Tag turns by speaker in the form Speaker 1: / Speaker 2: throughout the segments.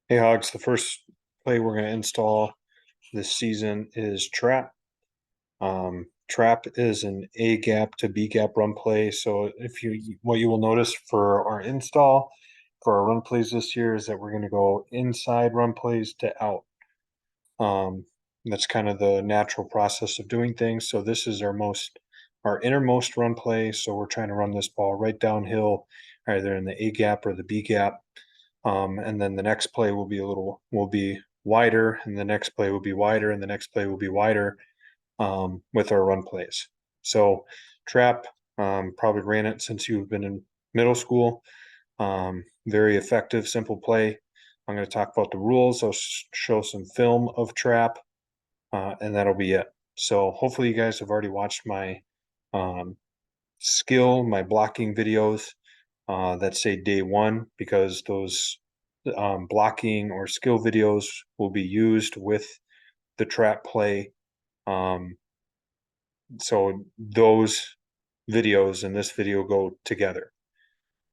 Speaker 1: Hey Hogs, the first play we're going to install this season is Trap. Trap is an A gap to B gap run play. So what you will notice for our install for our run plays this year is that we're going to go inside run plays to out. Um, that's kind of the natural process of doing things. So this is our innermost run play. So we're trying to run this ball right downhill, either in the A gap or the B gap. And then the next play will be wider, and the next play will be wider, and the next play will be wider with our run plays. So trap, probably ran it since you've been in middle school. Very effective, simple play. I'm going to talk about the rules. I'll show some film of trap, and that'll be it. So hopefully you guys have already watched my um, my blocking videos that say day one, because those blocking or skill videos will be used with the trap play. Um, so those videos and this video go together.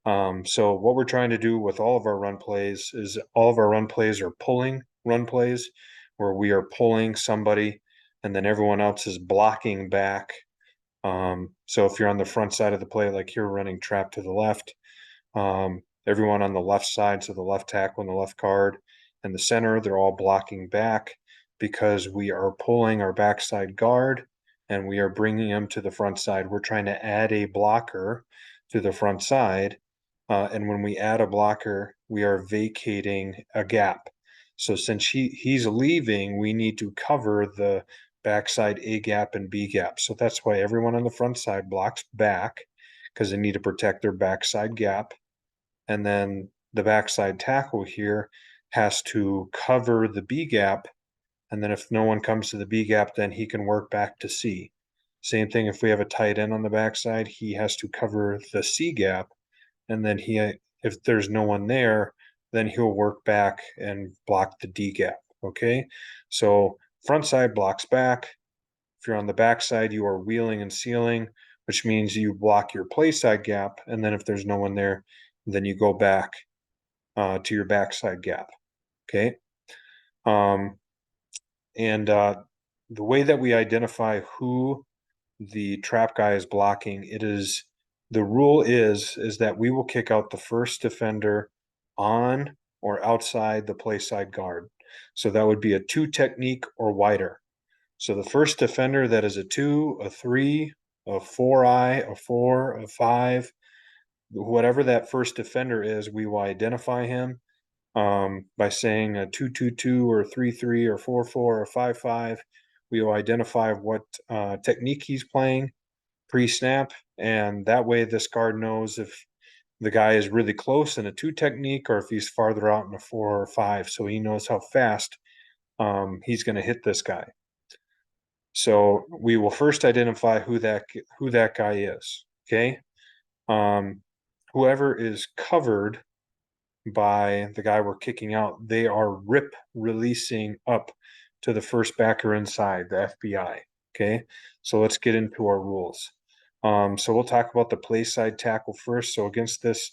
Speaker 1: So what we're trying to do with all of our run plays is all of our run plays are pulling run plays, where we are pulling somebody and then everyone else is blocking back. So if you're on the front side of the play, like you're running trap to the left, everyone on the left side, so the left tackle and the left guard and the center, they're all blocking back because we are pulling our backside guard and we are bringing him to the front side. We're trying to add a blocker to the front side. And when we add a blocker, we are vacating a gap. So since he's leaving, we need to cover the backside A gap and B gap. So that's why everyone on the front side blocks back, because they need to protect their backside gap. And then the backside tackle here has to cover the B gap. And then if no one comes to the B gap, then he can work back to C. Same thing if we have a tight end on the backside, he has to cover the C gap. And then if there's no one there, then he'll work back and block the D gap. Okay. So front side blocks back. If you're on the backside, you are wheeling and sealing, which means you block your play side gap. And then if there's no one there, then you go back to your backside gap. Okay. Um, and the way that we identify who the trap guy is blocking, the rule is that we will kick out the first defender on or outside the play side guard. So that would be a 2 technique or wider. So the first defender that is a 2, a 3, a 4-eye, a 4, a 5, whatever that first defender is, we will identify him by saying a 2-2-2 or 3-3 or 4-4 or 5-5. We will identify what technique he's playing pre-snap, and that way this guard knows if the guy is really close in a 2 technique or if he's farther out in a 4 or 5, so he knows how fast he's going to hit this guy. So we will first identify who that guy is. Okay. Um, Whoever is covered by the guy we're kicking out, they are rip releasing up to the first backer inside, the FBI. Okay. So let's get into our rules. So we'll talk about the play side tackle first. So against this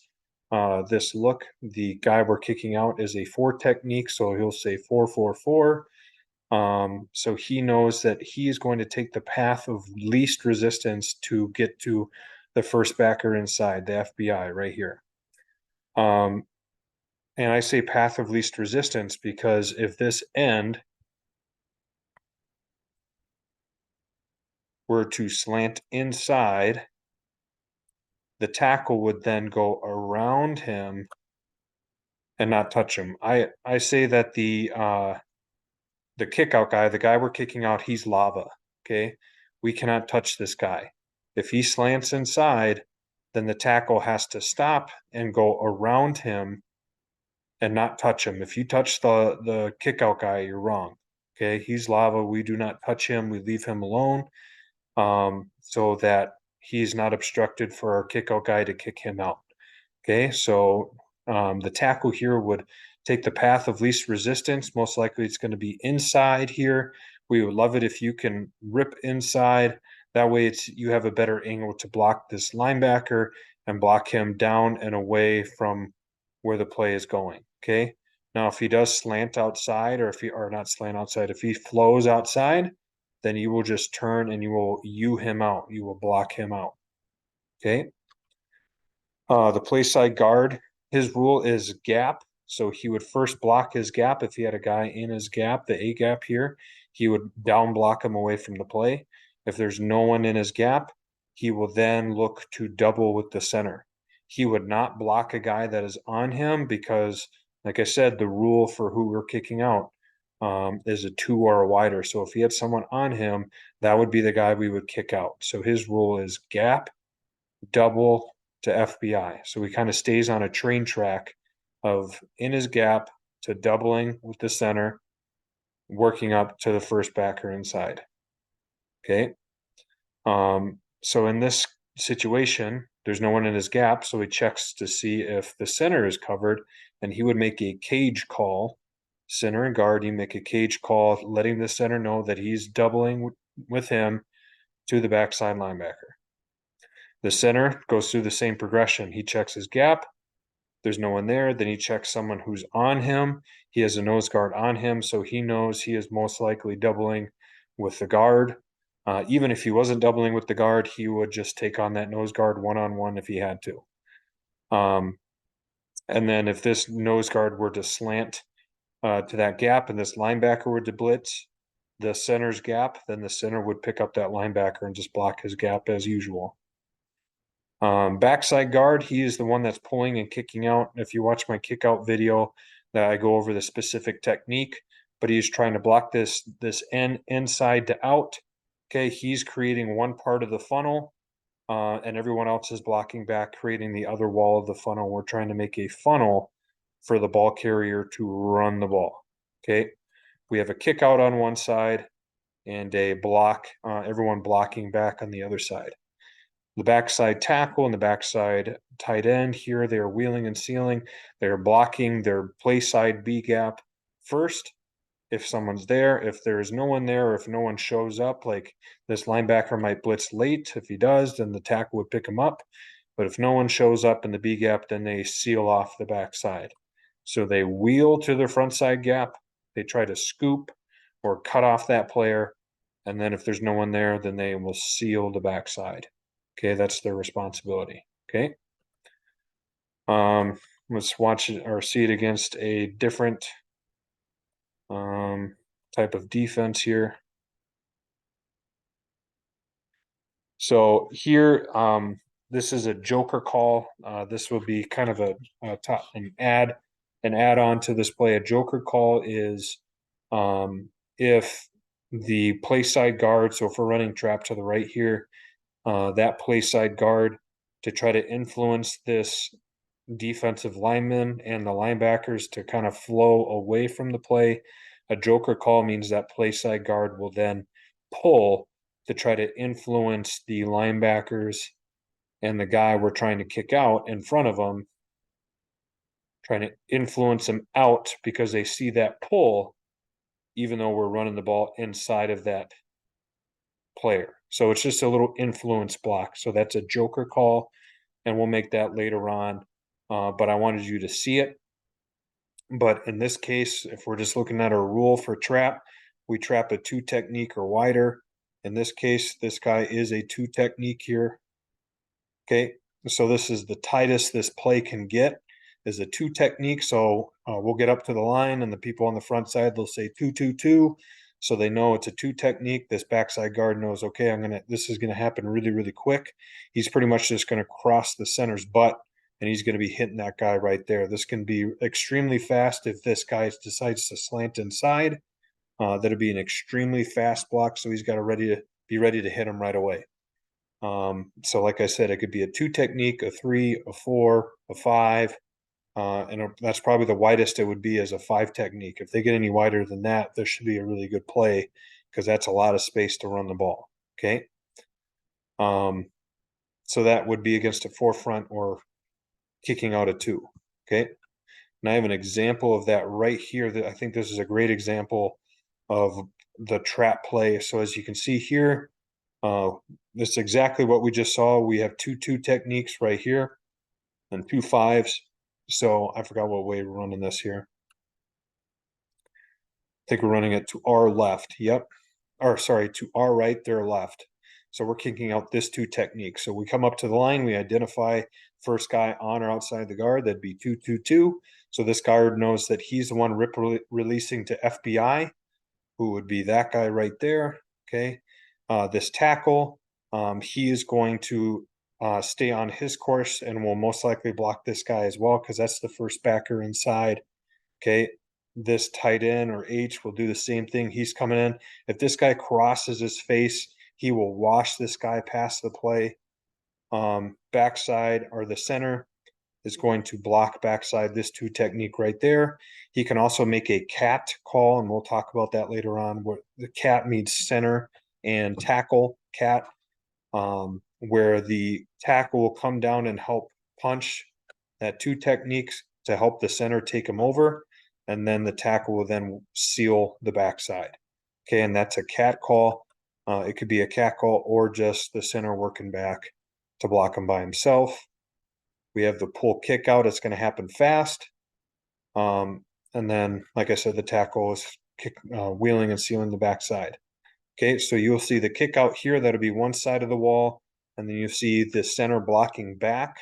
Speaker 1: look, the guy we're kicking out is a 4 technique. So he'll say 4-4-4. So he knows that he is going to take the path of least resistance to get to the first backer inside, the FBI right here. Um, and I say path of least resistance because if this end were to slant inside, the tackle would then go around him and not touch him. I say that the kick out guy, the guy we're kicking out, he's lava. Okay. We cannot touch this guy. If he slants inside, then the tackle has to stop and go around him and not touch him. If you touch the kick out guy, you're wrong. Okay. He's lava. We do not touch him. We leave him alone so that he's not obstructed for our kick out guy to kick him out. Okay. So the tackle here would take the path of least resistance. Most likely it's going to be inside here. We would love it if you can rip inside. That way you have a better angle to block this linebacker and block him down and away from where the play is going. Okay. Now, if he does slant outside, or not slant outside, if he flows outside, then you will just turn and you will him out. You will block him out. Okay. The play side guard, his rule is gap. So he would first block his gap. If he had a guy in his gap, the A gap here, he would down block him away from the play. If there's no one in his gap, he will then look to double with the center. He would not block a guy that is on him because, like I said, the rule for who we're kicking out is a 2 or a wider. So if he had someone on him, that would be the guy we would kick out. So his rule is gap, double to FBI. So he kind of stays on a train track of in his gap to doubling with the center, working up to the first backer inside. Okay. So in this situation, there's no one in his gap, so he checks to see if the center is covered, and he would make a cage call. Center and guard, you make a cage call, letting the center know that he's doubling with him to the backside linebacker. The center goes through the same progression. He checks his gap. There's no one there. Then he checks someone who's on him. He has a nose guard on him, so he knows he is most likely doubling with the guard. Even if he wasn't doubling with the guard, he would just take on that nose guard one-on-one if he had to. And then if this nose guard were to slant to that gap and this linebacker were to blitz the center's gap, then the center would pick up that linebacker and just block his gap as usual. Backside guard, he is the one that's pulling and kicking out. If you watch my kick out video, that I go over the specific technique, but he's trying to block this inside to out. Okay, he's creating one part of the funnel, and everyone else is blocking back, creating the other wall of the funnel. We're trying to make a funnel for the ball carrier to run the ball. Okay, we have a kick out on one side and a block, everyone blocking back on the other side. The backside tackle and the backside tight end here, they are wheeling and sealing. They are blocking their play side B gap first. If someone's there, if there's no one there, or if no one shows up, like this linebacker might blitz late. If he does, then the tackle would pick him up. But if no one shows up in the B gap, then they seal off the backside. So they wheel to their front side gap. They try to scoop or cut off that player. And then if there's no one there, then they will seal the backside. Okay, that's their responsibility. Okay. Let's watch it or see it against a different type of defense here. So here, this is a joker call. This will be kind of an add-on to this play. A joker call is if the play side guard, so if we're running trap to the right here, that play side guard to try to influence this defensive lineman and the linebackers to kind of flow away from the play. A joker call means that play side guard will then pull to try to influence the linebackers and the guy we're trying to kick out in front of them, trying to influence them out because they see that pull, even though we're running the ball inside of that player. So it's just a little influence block. So that's a joker call, and we'll make that later on. But I wanted you to see it. But in this case, if we're just looking at a rule for trap, we trap a 2 technique or wider. In this case, this guy is a 2 technique here. Okay, so this is the tightest this play can get is a 2 technique. So we'll get up to the line and the people on the front side, they'll say 2-2-2. So they know it's a 2 technique. This backside guard knows, okay, this is going to happen really, really quick. He's pretty much just going to cross the center's butt and he's going to be hitting that guy right there. This can be extremely fast if this guy decides to slant inside. That'll be an extremely fast block. So he's got to be ready to hit him right away. So like I said, it could be a 2 technique, a 3, a 4, a 5, and that's probably the widest it would be as a 5 technique. If they get any wider than that, this should be a really good play because that's a lot of space to run the ball. Okay. So that would be against a 4-front or kicking out a 2. Okay. And I have an example of that right here. That I think this is a great example of the trap play. So as you can see here, this is exactly what we just saw. We have 2 techniques right here and 2 5s. So I forgot what way we're running this here. think we're running it to our left. Yep. Or sorry, to our right, their left. So we're kicking out this two technique. So we come up to the line, we identify first guy on or outside the guard. That'd be 2-2-2. So this guard knows that he's the one releasing to FBI, who would be that guy right there. Okay. This tackle, he is going to stay on his course and will most likely block this guy as well because that's the first backer inside. Okay. This tight end or H will do the same thing. He's coming in. If this guy crosses his face, he will wash this guy past the play. Backside or the center is going to block backside this two technique right there. He can also make a cat call, and we'll talk about that later on. Where the cat means center and tackle cat, where the tackle will come down and help punch that two techniques to help the center take him over, and then the tackle will then seal the backside. Okay, and that's a cat call. It could be a cat call or just the center working back to block him by himself. We have the pull kick out. It's going to happen fast. And then, like I said, the tackle is wheeling and sealing the backside. Okay, so you'll see the kick out here. That'll be one side of the wall. And then you see the center blocking back.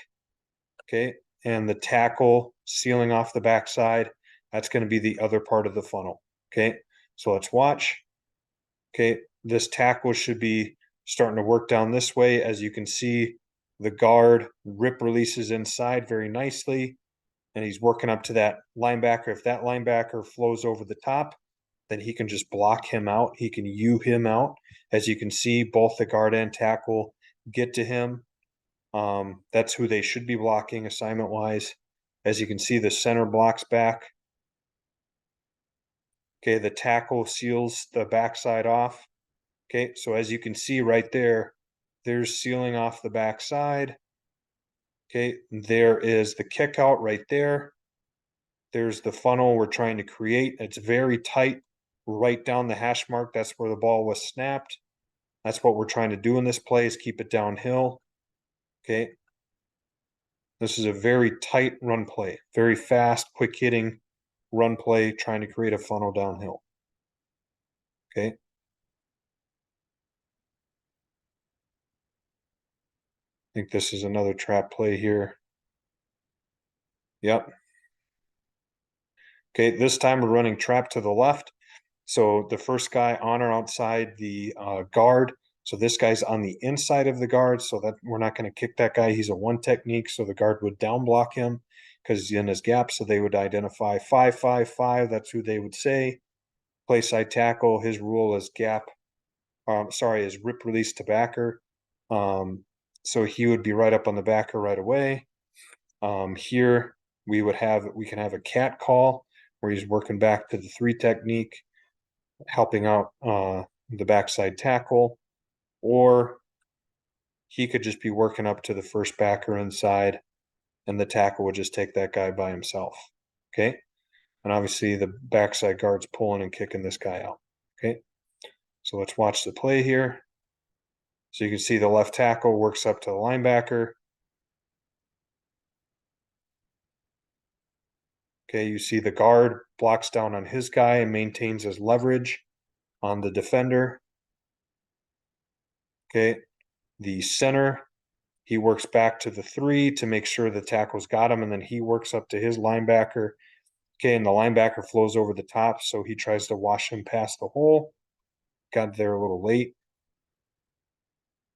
Speaker 1: Okay, and the tackle sealing off the backside. That's going to be the other part of the funnel. Okay, so let's watch. Okay, this tackle should be starting to work down this way. As you can see, the guard rip releases inside very nicely, and he's working up to that linebacker. If that linebacker flows over the top, then he can just block him out. He can U him out. As you can see, both the guard and tackle get to him. That's who they should be blocking assignment wise. As you can see, the center blocks back. Okay, the tackle seals the backside off. Okay, so as you can see right there, there's sealing off the backside. Okay, there is the kick out right there. There's the funnel we're trying to create. It's very tight right down the hash mark. That's where the ball was snapped. That's what we're trying to do in this play is keep it downhill. Okay. This is a very tight run play, very fast, quick hitting run play, trying to create a funnel downhill. Okay. I think this is another trap play here. Yep. Okay, this time we're running trap to the left. So the first guy on or outside the guard. So this guy's on the inside of the guard, so that we're not going to kick that guy. He's a one technique, so the guard would down block him because he's in his gap. So they would identify 5-5-5. That's who they would say. Play side tackle. His rule is gap. Is rip release to backer. So he would be right up on the backer right away. Here we can have a cat call where he's working back to the three technique, helping out the backside tackle, or he could just be working up to the first backer inside, and the tackle would just take that guy by himself. Okay, and obviously the backside guard's pulling and kicking this guy out. Okay, so let's watch the play here. So you can see the left tackle works up to the linebacker. Okay, you see the guard blocks down on his guy and maintains his leverage on the defender. Okay, the center, he works back to the three to make sure the tackle's got him, and then he works up to his linebacker. Okay, and the linebacker flows over the top, so he tries to wash him past the hole. Got there a little late.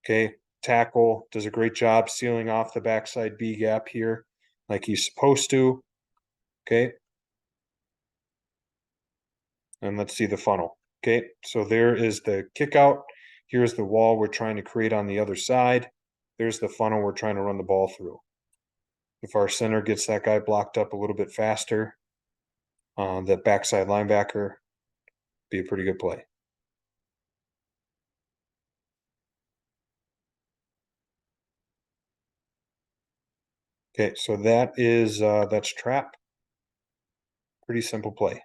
Speaker 1: Okay, tackle does a great job sealing off the backside B gap here like he's supposed to. Okay, and let's see the funnel. Okay, so there is the kick out. Here's the wall we're trying to create on the other side. There's the funnel we're trying to run the ball through. If our center gets that guy blocked up a little bit faster, that backside linebacker, be a pretty good play. Okay, so that's trap. Pretty simple play.